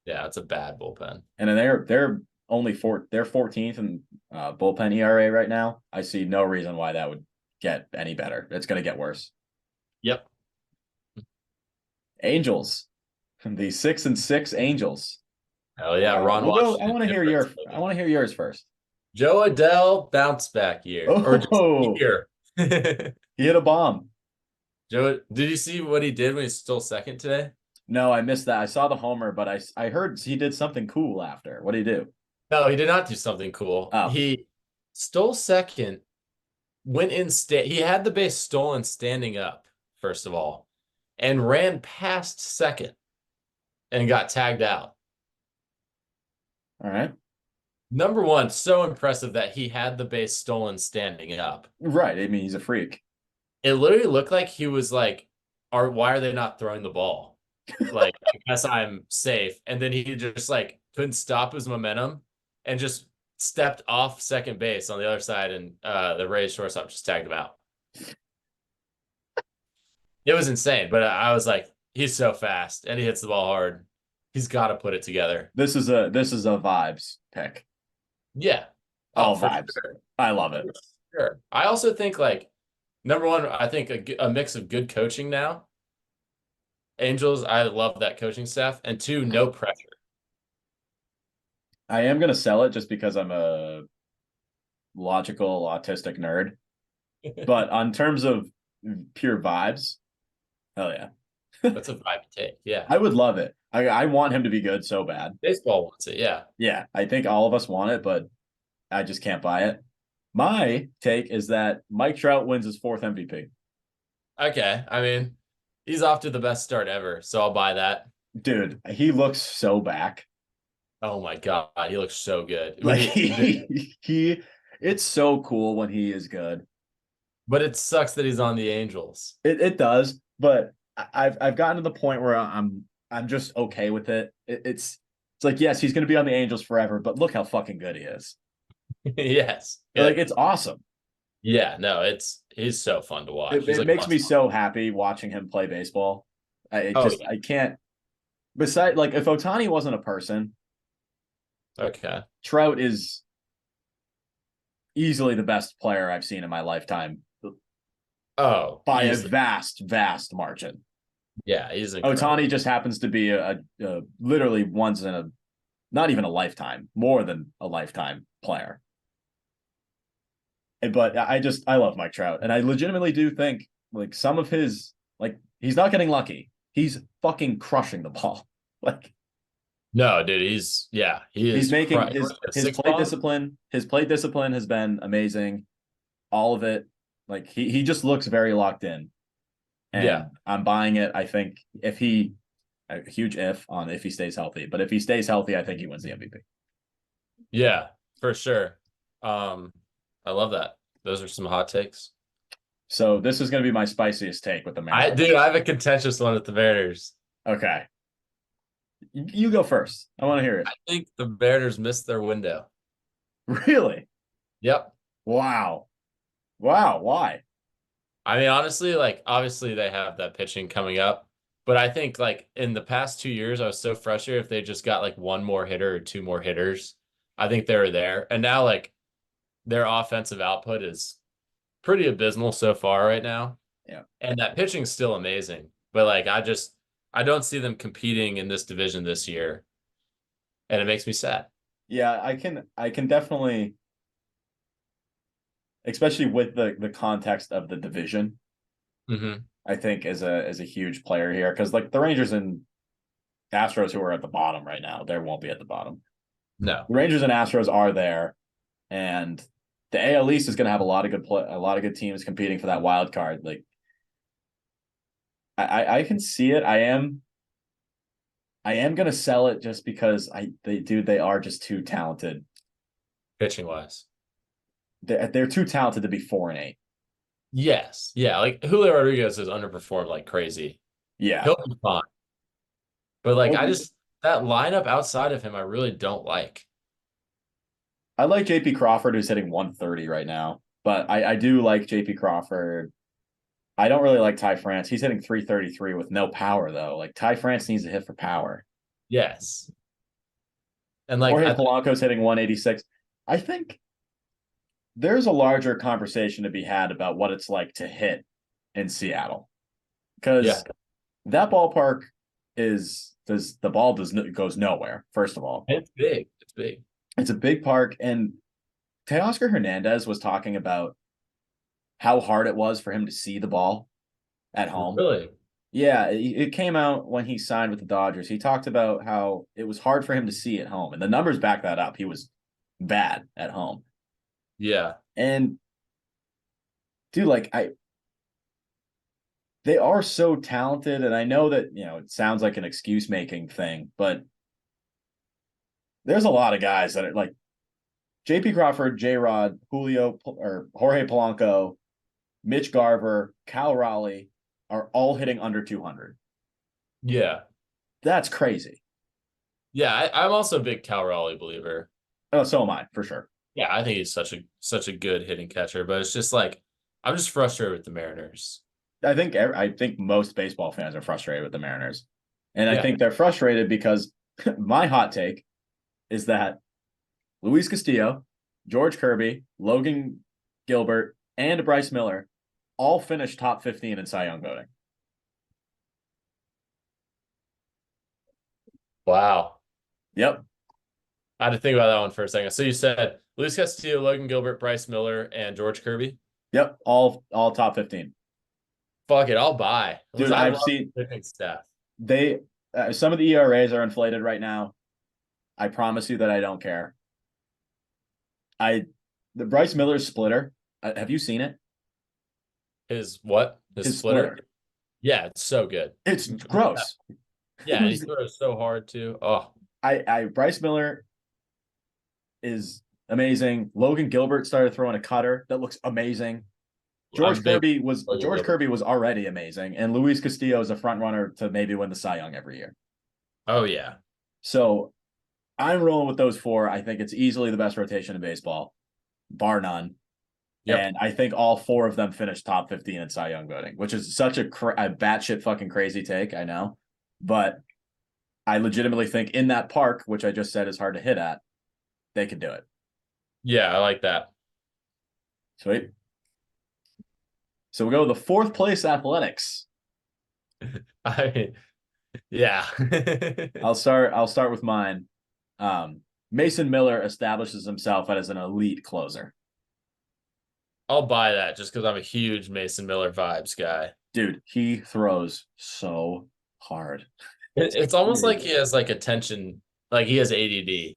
Yeah, it's a bad bullpen. And then they're only they're 14th in bullpen ERA right now. I see no reason why that would get any better. It's going to get worse. Yep. Angels, the 6-6 Angels. Oh yeah, Ron Washington. I want to hear yours first. Jo Adell bounce back year or just year. He hit a bomb. Joe, did you see what he did when he stole second today? No, I missed that. I saw the homer, but I heard he did something cool after. What did he do? No, he did not do something cool. Oh. He stole second, went in he had the base stolen standing up, first of all, and ran past second and got tagged out. All right. Number one, so impressive that he had the base stolen standing up. Right. I mean, he's a freak. It literally looked like he was like, why are they not throwing the ball? Like, I guess I'm safe. And then he just like couldn't stop his momentum and just stepped off second base on the other side, and the Rays shortstop just tagged him out. It was insane, but I was like, he's so fast and he hits the ball hard. He's got to put it together. This is a vibes pick. Yeah. All vibes. Sure. I love it. Sure. I also think like number one, I think a mix of good coaching now. Angels, I love that coaching staff. And two, no pressure. I am gonna sell it just because I'm a logical autistic nerd. But on terms of pure vibes, hell yeah. That's a vibe to take. Yeah. I would love it. I want him to be good so bad. Baseball wants it, yeah. Yeah, I think all of us want it, but I just can't buy it. My take is that Mike Trout wins his 4th MVP. Okay. I mean, he's off to the best start ever, so I'll buy that. Dude, he looks so back. Oh my God, he looks so good. Like it's so cool when he is good. But it sucks that he's on the Angels. It does, but I've gotten to the point where I'm just okay with it. It's like, yes, he's going to be on the Angels forever, but look how fucking good he is. Yes. Like, it's awesome. Yeah, no, he's so fun to watch. It makes me so happy watching him play baseball. I can't. Besides, like, if Ohtani wasn't a person, okay, Trout is easily the best player I've seen in my lifetime. Oh, by a vast, vast margin. Yeah, he's incredible. Ohtani just happens to be a literally once in a, not even a lifetime, more than a lifetime player. But I love Mike Trout, and I legitimately do think like some of his, like, he's not getting lucky. He's fucking crushing the ball. Like, no, dude, he is. He's making his plate discipline. His plate discipline has been amazing. All of it. Like, he just looks very locked in. And yeah, I'm buying it. I think a huge if he stays healthy, but if he stays healthy, I think he wins the MVP. Yeah, for sure. I love that. Those are some hot takes. So this is going to be my spiciest take with the Mariners. I have a contentious one with the Mariners. Okay. You go first. I want to hear it. I think the Mariners missed their window. Really? Yep. Wow. Wow. Why? I mean, honestly, like obviously they have that pitching coming up, but I think like in the past 2 years, I was so frustrated if they just got like one more hitter or two more hitters. I think they were there. And now like their offensive output is pretty abysmal so far right now. Yeah. And that pitching's still amazing. But like I don't see them competing in this division this year. And it makes me sad. Yeah, I can definitely, especially with the context of the division, Mm-hmm. I think is a huge player here because like the Rangers and Astros who are at the bottom right now, they won't be at the bottom. No. The Rangers and Astros are there, and the AL East is going to have a lot of good teams competing for that wild card. Like I can see it. I am going to sell it just because they are just too talented. Pitching wise. They're too talented to be 4-8. Yes. Yeah. Like Julio Rodriguez has underperformed like crazy. Yeah. He'll be fine. But like Well, that lineup outside of him, I really don't like. I like JP Crawford, who's hitting 130 right now, but I do like JP Crawford. I don't really like Ty France. He's hitting 333 with no power, though. Like Ty France needs to hit for power. Yes. And like Jorge Polanco's hitting 186. I think there's a larger conversation to be had about what it's like to hit in Seattle. Because that ballpark goes nowhere, first of all. it's big. It's big. It's a big park. And Teoscar Hernandez was talking about how hard it was for him to see the ball at home. Really? Yeah, it came out when he signed with the Dodgers. He talked about how it was hard for him to see at home, and the numbers back that up. He was bad at home. Yeah. And dude, they are so talented, and I know that, it sounds like an excuse making thing, but there's a lot of guys that are like JP Crawford, J Rod, Julio, or Jorge Polanco, Mitch Garver, Cal Raleigh are all hitting under 200. Yeah. That's crazy. Yeah. I'm also a big Cal Raleigh believer. Oh, so am I, for sure. Yeah, I think he's such a good hitting catcher, but it's just like I'm just frustrated with the Mariners. I think most baseball fans are frustrated with the Mariners. And I Yeah. think they're frustrated because my hot take is that Luis Castillo, George Kirby, Logan Gilbert, and Bryce Miller all finished top 15 in Cy Young voting. Wow. Yep. I had to think about that one for a second. So you said Luis Castillo, Logan Gilbert, Bryce Miller, and George Kirby? Yep. All top 15. Fuck it, I'll buy. Dude, I've seen pitching staff. Some of the ERAs are inflated right now. I promise you that I don't care. The Bryce Miller splitter, have you seen it? His what? His splitter? Yeah, it's so good. It's gross. Yeah, and he throws so hard too. Oh, Bryce Miller is amazing. Logan Gilbert started throwing a cutter that looks amazing. George Kirby was already amazing, and Luis Castillo is a front runner to maybe win the Cy Young every year. Oh yeah. So I'm rolling with those four. I think it's easily the best rotation in baseball, bar none. Yep. And I think all four of them finished top 15 in Cy Young voting, which is such a batshit fucking crazy take, I know. But I legitimately think in that park, which I just said is hard to hit at, they could do it. Yeah, I like that. Sweet. So we'll go with the fourth place Athletics. I mean, yeah. I'll start with mine. Mason Miller establishes himself as an elite closer. I'll buy that just because I'm a huge Mason Miller vibes guy. Dude, he throws so hard. It's almost like he has like attention, like he has ADD.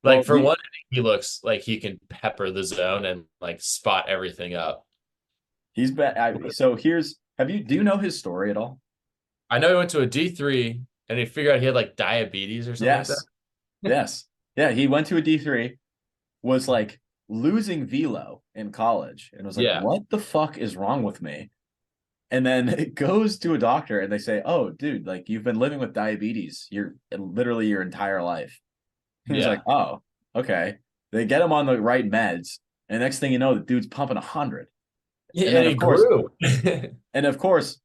Like for one, he looks like he can pepper the zone and like spot everything up. He's bad. So do you know his story at all? I know he went to a D3 and he figured out he had like diabetes or something like that. Yes. Yeah, he went to a D3, was like losing velo in college, and was like, Yeah. "What the fuck is wrong with me?" And then it goes to a doctor, and they say, "Oh, dude, like you've been living with diabetes, you're literally your entire life." He was like, Yeah. "Oh, okay." They get him on the right meds, and next thing you know, the dude's pumping 100. Yeah, And and then he of course, grew. and of course,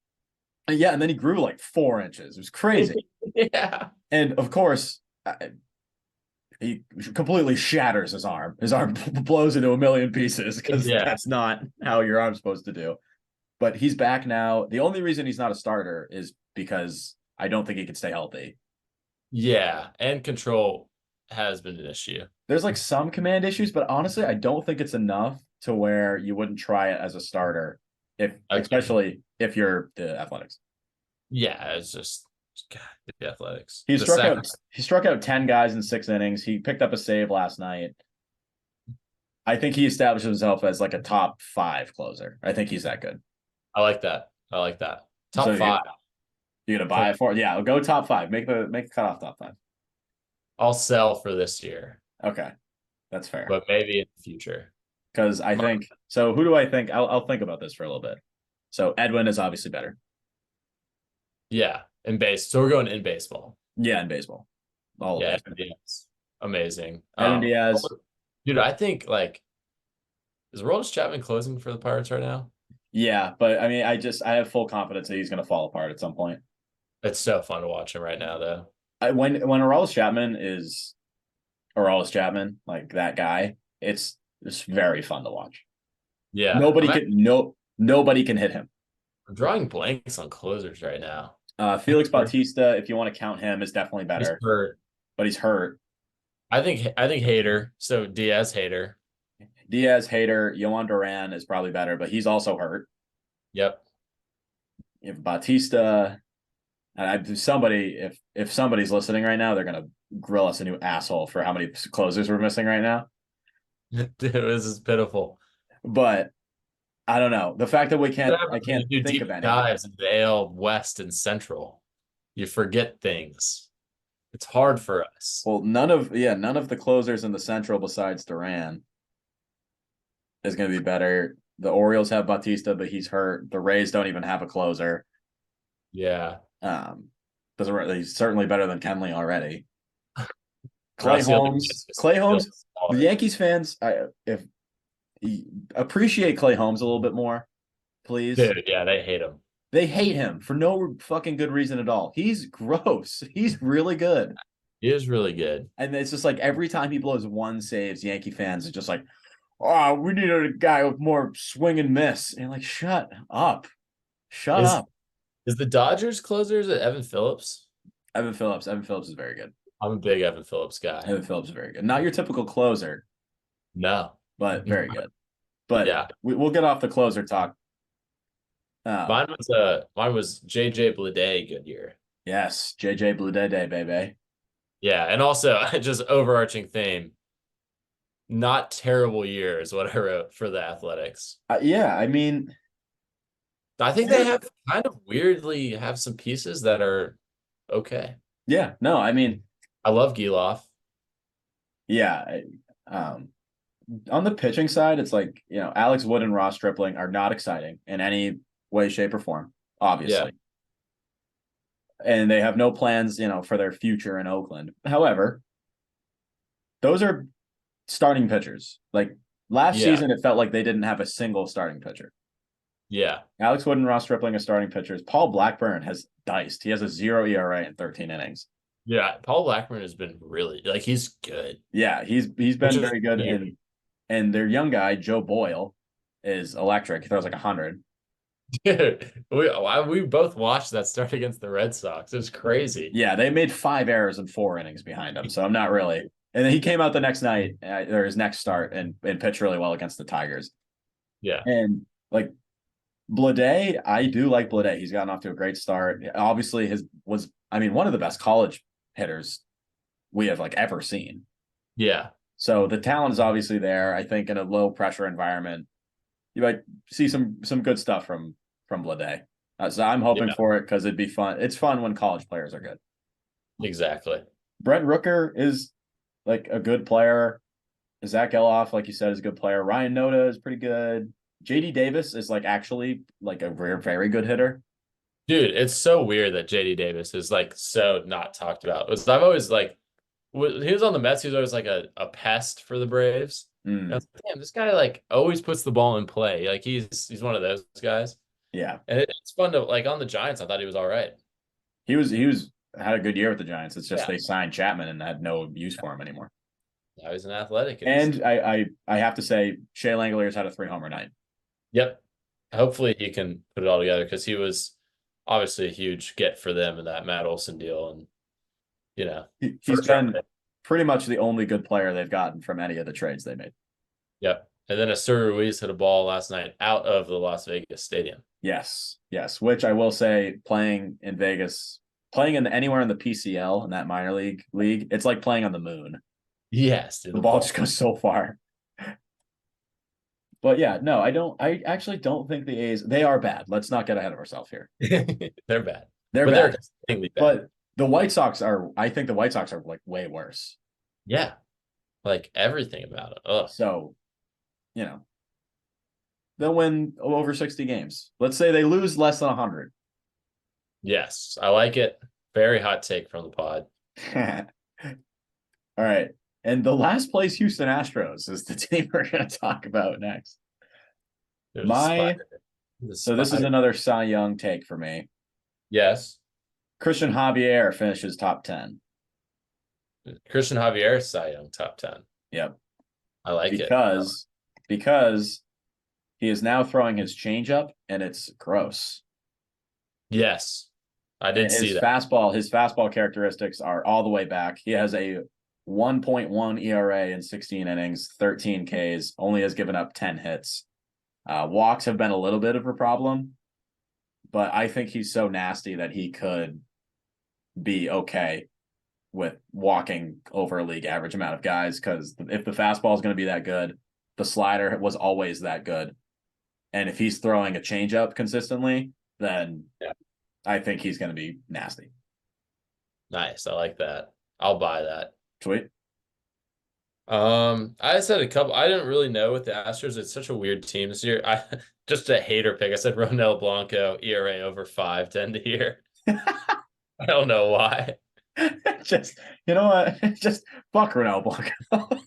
yeah, and then he grew like 4 inches. It was crazy. Yeah. And of course, he completely shatters his arm. His arm blows into a million pieces because Yeah. that's not how your arm's supposed to do. But he's back now. The only reason he's not a starter is because I don't think he can stay healthy. Yeah. And control has been an issue. There's like some command issues, but honestly, I don't think it's enough to where you wouldn't try it as a starter, if Okay. especially if you're the Athletics. Yeah, it's just God, the Athletics. He The struck out sacrifice. he struck out 10 guys in 6 innings. He picked up a save last night. I think he established himself as like a top 5 closer. I think he's that good. I like that. I like that. So Top five. you're gonna buy it for? Yeah, I'll go top 5. Make the cutoff top 5. I'll sell for this year, Okay, that's fair. but maybe in the future. Because I My- think so. Who do I think? I'll think about this for a little bit. So Edwin is obviously better. Yeah, in base. So we're going in baseball. Yeah, in baseball, all of Yeah, baseball. Edwin Diaz. Amazing. Edwin Diaz. Dude, I think like is Roldis Chapman closing for the Pirates right now? Yeah, but I mean, I have full confidence that he's gonna fall apart at some point. It's so fun to watch him right now, though. When Aroldis Chapman is Aroldis Chapman, like that guy, it's very fun to watch. Yeah, Nobody can hit him. I'm drawing blanks on closers right now. Felix Bautista, if you want to count him, is definitely He's better, hurt. but he's hurt. I think Hader. So Diaz Hader. Diaz, Hader, Yohan Duran is probably better, but he's also hurt. Yep. You have Bautista, and if somebody's listening right now, they're gonna grill us a new asshole for how many closers we're missing right now. Dude, this is pitiful. But I don't know. The fact that I can't You do think deep of any. dives into the AL West and Central. You forget things. It's hard for us. Well, none of the closers in the Central besides Duran is going to be better. The Orioles have Bautista, but he's hurt. The Rays don't even have a closer. Yeah. He's certainly better than Kenley already. Clay Clay Holmes. The Yankees fans, if appreciate Clay Holmes a little bit more, please. Dude, yeah, they hate him. They hate him for no fucking good reason at all. He's gross. He's really good. He is really good. And it's just like every time he blows one saves, Yankee fans are just like, "Oh, we need a guy with more swing and miss." And you're like, shut up. Shut up. Is the Dodgers closers at Evan Phillips? Evan Phillips. Evan Phillips is very good. I'm a big Evan Phillips guy. Evan Phillips is very good. Not your typical closer, No. but very good. But yeah, we'll get off the closer talk. mine was JJ Bleday good year. Yes, JJ Bleday, baby. Yeah, and also just overarching theme. Not terrible year is what I wrote for the Athletics. Yeah, I mean, I think they have kind of weirdly have some pieces that are okay. Yeah, no, I mean, I love Geloff. Yeah, on the pitching side, it's like, Alex Wood and Ross Stripling are not exciting in any way, shape, or form, obviously. And they have no plans, for their future in Oakland. However, those are starting pitchers. Like last season, it felt like they didn't have a single starting pitcher. Yeah. Alex Wood and Ross Stripling are starting pitchers. Paul Blackburn has diced. He has a 0 ERA in 13 innings. Yeah, Paul Blackburn has been really he's good. Yeah, he's been very good. And their young guy, Joe Boyle, is electric. He throws like 100. Dude, we both watched that start against the Red Sox. It was crazy. Yeah, they made 5 errors in 4 innings behind him. So I'm not really. And then he came out the next night, or his next start, and pitched really well against the Tigers. Yeah. And like Bleday, I do like Bleday. He's gotten off to a great start. Obviously, was one of the best college hitters we have ever seen. Yeah. So the talent is obviously there. I think in a low pressure environment, you might see some good stuff from Bleday. So I'm hoping for it because it'd be fun. It's fun when college players are good. Exactly. Brent Rooker is like a good player. Zach Geloff, like you said, is a good player. Ryan Noda is pretty good. JD Davis is like actually like a very good hitter. Dude, it's so weird that JD Davis is like so not talked about. I've always like when he was on the Mets, he was always like a pest for the Braves. And I Mm, was like, damn, this guy like always puts the ball in play. Like he's one of those guys. yeah, And it's fun to like on the Giants, I thought he was all right. he was had a good year with the Giants. It's just Yeah. they signed Chapman and had no use for him anymore. Now he's an athletic and he's And I have to say Shea Langeliers had a 3-homer night. yep. Hopefully he can put it all together because he was obviously a huge get for them in that Matt Olson deal. And you know, He's first round been pick. pretty much the only good player they've gotten from any of the trades they made. Yep. And then Asur Ruiz hit a ball last night out of the Las Vegas stadium. Yes, yes. Which I will say, playing in Vegas, playing in anywhere in the PCL in that minor league, it's like playing on the moon. Yes, dude, The ball just goes so far. But yeah, no, I don't. I actually don't think the A's. They are bad. Let's not get ahead of ourselves here. they're bad. They're But bad. they're extremely bad. But the White Sox are. I think the White Sox are like way worse. Yeah. Like everything about it. Ugh. So, you know, they'll win over 60 games. Let's say they lose less than 100. Yes, I like it. Very hot take from the pod. All right. And the last place Houston Astros is the team we're going to talk about next. There's a My spider. so this is another Cy Young take for me. Yes. Christian Javier finishes top 10. Christian Javier, Cy Young, top 10. Yep. I like it. Because he is now throwing his changeup and it's gross. Yes. I did see that. His fastball characteristics are all the way back. He has a 1.1 ERA in 16 innings, 13 Ks, only has given up 10 hits. Walks have been a little bit of a problem, but I think he's so nasty that he could be okay with walking over a league average amount of guys, because if the fastball is going to be that good, the slider was always that good. And if he's throwing a changeup consistently, then I think he's going to be nasty. Nice. I like that. I'll buy that. Sweet. I said a couple. I didn't really know with the Astros. It's such a weird team this year. I just a hater pick. I said Ronel Blanco, ERA over 5 to end the year. I don't know why. Just, you know what? Just fuck Ronel Blanco.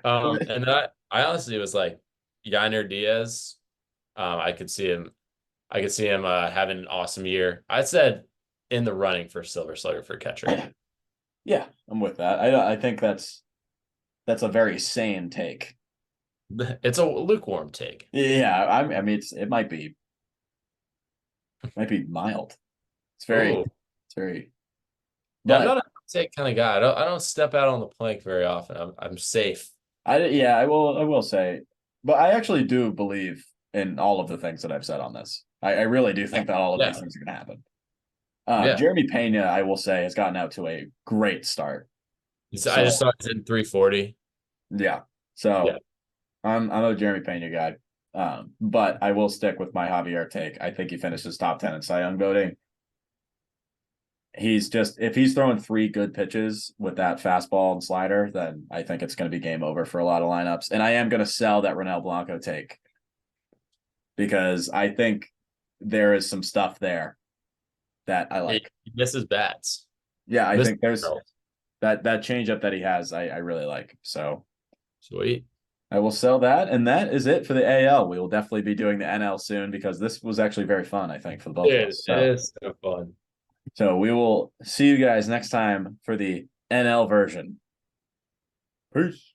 And then I honestly was like Yainer Diaz. I could see him having an awesome year. I said in the running for Silver Slugger for catcher. Yeah, I'm with that. I think that's a very sane take. It's a lukewarm take. Yeah, I mean it might be mild. It's very. Yeah, I'm not a take kind of guy. I don't step out on the plank very often. I'm safe. I will say, but I actually do believe in all of the things that I've said on this. I really do think that all of these things are gonna happen. Jeremy Pena, I will say, has gotten out to a great start. I just saw it's in 340. Yeah. So I'm a Jeremy Pena guy. But I will stick with my Javier take. I think he finishes top 10 in Cy Young voting. If he's throwing 3 good pitches with that fastball and slider, then I think it's going to be game over for a lot of lineups. And I am going to sell that Ronel Blanco take, because I think there is some stuff there that I like. He misses bats. Yeah, I think there's that changeup that he has. I really like. So sweet. I will sell that, and that is it for the AL. We will definitely be doing the NL soon, because this was actually very fun, I think, for the both of us. It is so fun. So we will see you guys next time for the NL version. Peace.